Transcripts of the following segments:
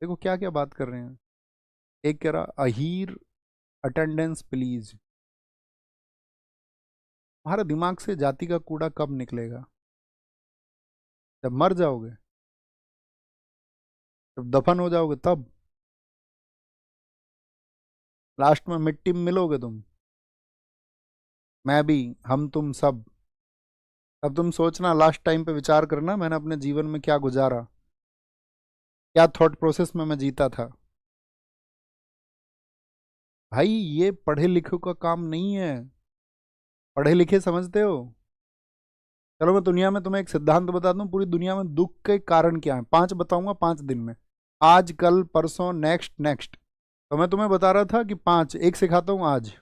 देखो क्या क्या बात कर रहे हैं। एक कह रहा अहीर अटेंडेंस प्लीज। तुम्हारे दिमाग से जाति का कूड़ा कब निकलेगा? जब मर जाओगे, जब दफन हो जाओगे, तब लास्ट में मिट्टी में मिलोगे तुम, मैं भी, हम तुम सब। अब तुम सोचना, लास्ट टाइम पे विचार करना मैंने अपने जीवन में क्या गुजारा, क्या थॉट प्रोसेस में मैं जीता था। भाई ये पढ़े लिखे का काम नहीं है। पढ़े लिखे समझते हो? चलो मैं दुनिया में तुम्हें एक सिद्धांत बता दूं, पूरी दुनिया में दुख के कारण क्या है, 5 बताऊंगा 5 दिन में। आज, कल, परसों, नेक्स्ट नेक्स्ट। तो मैं तुम्हें बता रहा था कि 5, एक सिखाता हूं आज।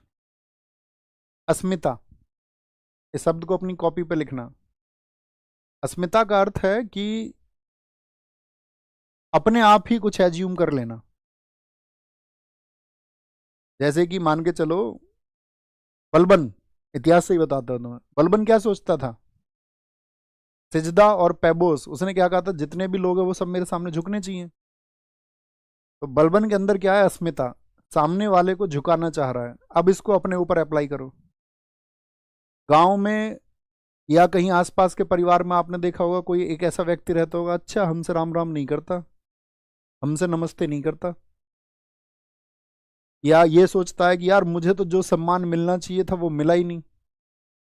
अस्मिता, इस शब्द को अपनी कॉपी पे लिखना। अस्मिता का अर्थ है कि अपने आप ही कुछ एज्यूम कर लेना। जैसे कि मान के चलो, बलबन, इतिहास से ही बताता हूं तुम्हें, बलबन क्या सोचता था? सिजदा और पेबोस, उसने क्या कहा था, जितने भी लोग हैं वो सब मेरे सामने झुकने चाहिए। तो बलबन के अंदर क्या है? अस्मिता। सामने वाले को झुकाना चाह रहा है। अब इसको अपने ऊपर अप्लाई करो। गांव में या कहीं आसपास के परिवार में आपने देखा होगा, कोई एक ऐसा व्यक्ति रहता होगा, अच्छा हमसे राम राम नहीं करता, हमसे नमस्ते नहीं करता, या ये सोचता है कि यार मुझे तो जो सम्मान मिलना चाहिए था वो मिला ही नहीं,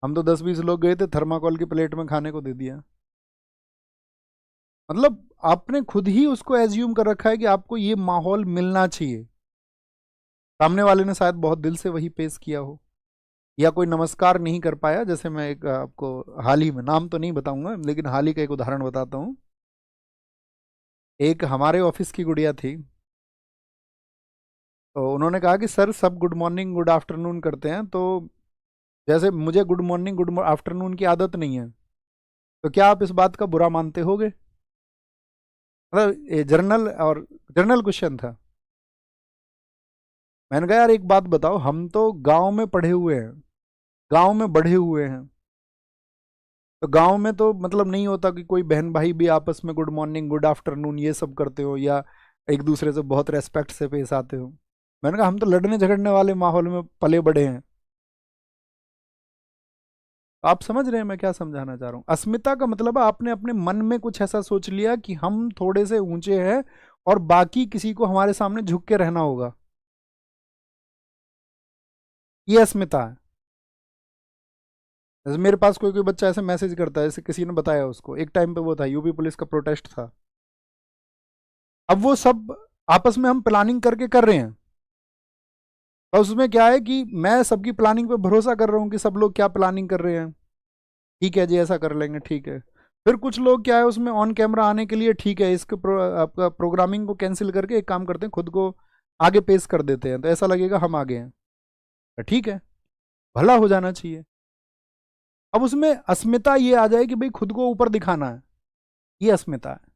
हम तो 10-20 लोग गए थे, थर्माकोल की प्लेट में खाने को दे दिया। मतलब आपने खुद ही उसको एज्यूम कर रखा है कि आपको ये माहौल मिलना चाहिए। सामने वाले ने शायद बहुत दिल से वही पेश किया हो, या कोई नमस्कार नहीं कर पाया। जैसे मैं एक आपको हाल ही में, नाम तो नहीं बताऊंगा लेकिन हाल ही का एक उदाहरण बताता हूँ। एक हमारे ऑफिस की गुड़िया थी, तो उन्होंने कहा कि सर सब गुड मॉर्निंग गुड आफ्टरनून करते हैं, तो जैसे मुझे गुड मॉर्निंग गुड आफ्टरनून की आदत नहीं है, तो क्या आप इस बात का बुरा मानते होगे? मतलब ये जर्नल और जर्नल क्वेश्चन था। मैंने कहा यार एक बात बताओ, हम तो गांव में पढ़े हुए हैं, गांव में बढ़े हुए हैं, तो गांव में तो मतलब नहीं होता कि कोई बहन भाई भी आपस में गुड मॉर्निंग गुड आफ्टरनून ये सब करते हो, या एक दूसरे से बहुत रेस्पेक्ट से पेश आते हो। मैंने कहा हम तो लड़ने झगड़ने वाले माहौल में पले बड़े हैं। आप समझ रहे हैं मैं क्या समझाना चाह रहा हूँ? अस्मिता का मतलब है आपने अपने मन में कुछ ऐसा सोच लिया कि हम थोड़े से ऊंचे हैं और बाकी किसी को हमारे सामने झुक के रहना होगा। ये अस्मिता है। जैसे मेरे पास कोई कोई बच्चा ऐसे मैसेज करता है, जैसे किसी ने बताया उसको, एक टाइम पे वो था यूपी पुलिस का प्रोटेस्ट था। अब वो सब आपस में हम प्लानिंग करके कर रहे हैं, और उसमें क्या है कि मैं सबकी प्लानिंग पे भरोसा कर रहा हूँ कि सब लोग क्या प्लानिंग कर रहे हैं, ठीक है जी ऐसा कर लेंगे, ठीक है। फिर कुछ लोग क्या है उसमें ऑन कैमरा आने के लिए, ठीक है इसके आपका प्रोग्रामिंग को कैंसिल करके एक काम करते हैं, खुद को आगे पेश कर देते हैं, तो ऐसा लगेगा हम आगे हैं। तो ठीक है, भला हो जाना चाहिए। अब उसमें अस्मिता ये आ जाए कि भाई खुद को ऊपर दिखाना है, ये अस्मिता है।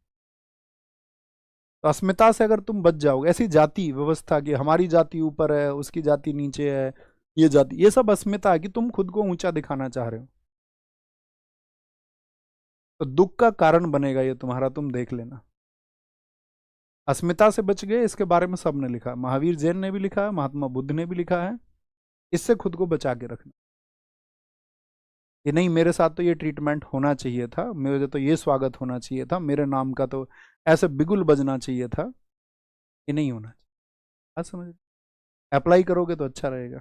तो अस्मिता से अगर तुम बच जाओगे, ऐसी जाति व्यवस्था की हमारी जाति ऊपर है उसकी जाति नीचे है, ये जाति, ये सब अस्मिता है कि तुम खुद को ऊंचा दिखाना चाह रहे हो, तो दुख का कारण बनेगा ये तुम्हारा, तुम देख लेना। अस्मिता से बच गए, इसके बारे में सबने लिखा, महावीर जैन ने भी लिखा है, महात्मा बुद्ध ने भी लिखा है। इससे खुद को बचा के रखना कि नहीं मेरे साथ तो ये ट्रीटमेंट होना चाहिए था, मेरे तो ये स्वागत होना चाहिए था, मेरे नाम का तो ऐसे बिगुल बजना चाहिए था, ये नहीं होना चाहिए। बात समझ, अप्लाई करोगे तो अच्छा रहेगा।